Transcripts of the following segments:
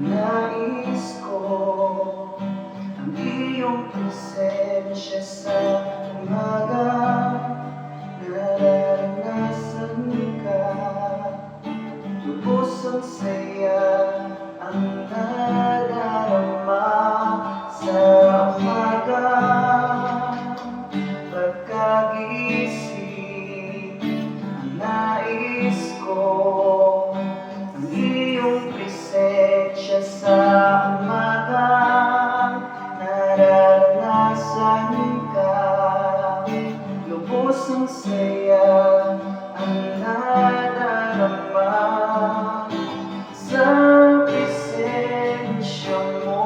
Nais ko ang iyong presensya sa umaga. Nararanasan ka, lubos ang saya ang nadarama sa umaga. Pagkagising, ang nais ko ang iyong presensya sa umaga. Nararanasan ka, lubos ang saya ang nadarama sa presensya mo.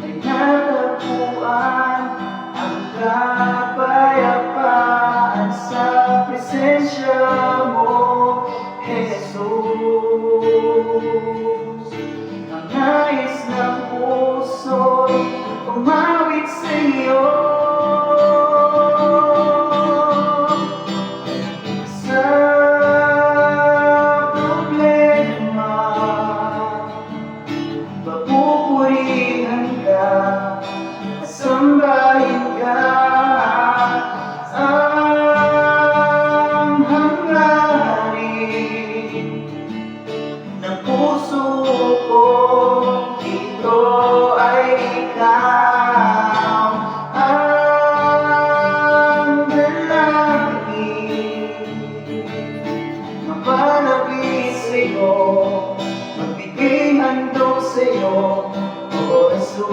Ay natagpuan ang kapayapaan sa presensya mo, Jesus. Ang nais ng puso'y umawit sa iyo. Sa problema, papupurihan ka, sambahin ka. Ang hangarin ng puso ko, ito ay ikaw. Ang dalangin, mapalapit sa'yo, magbigay handog sa'yo, O Jesus.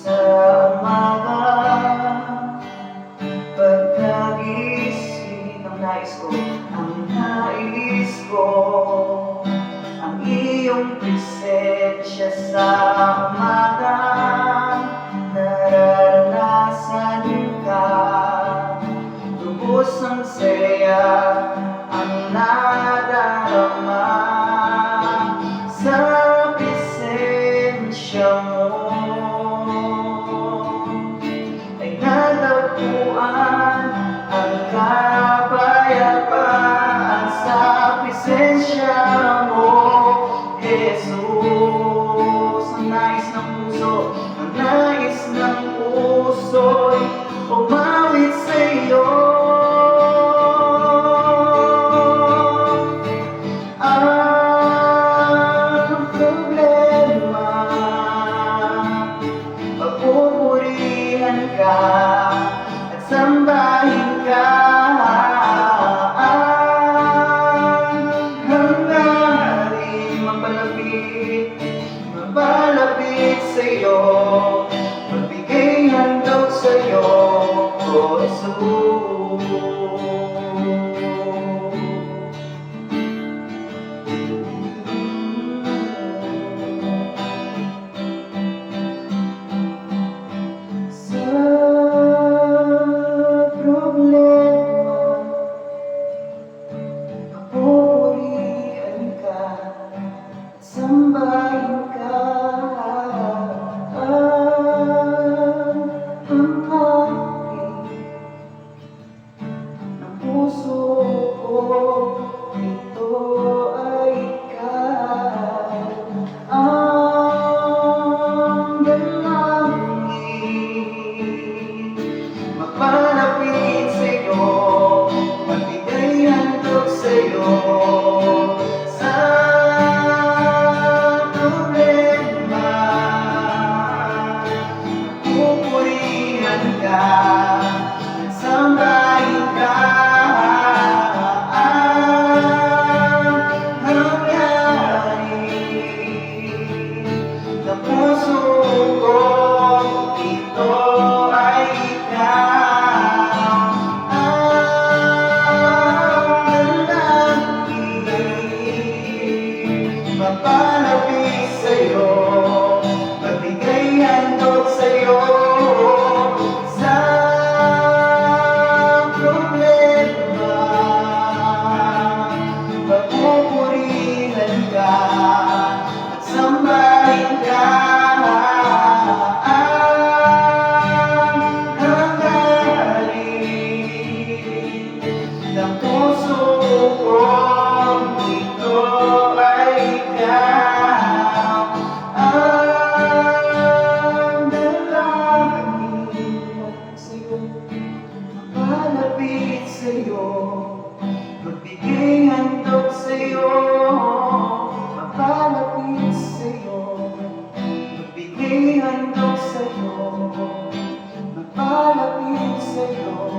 Sa umaga, pagkagising, ang nais ko ang iyong presensya sa umaga. Nararanasan ka, lubos ang saya ang nadarama sa presensya mo. Ay natagpuan ang kapayapaan sa presensya mo, Jesus. Ang nais ng puso'y umawit sa iyo. Ang problema, papupurihan ka at sambahin ka. Ang hangarin, mapalapit sa'yo, magbigay handog sa'yo, O Jesus. Sambahin ka, ako'y handog sa'yo, napalapit sa'yo,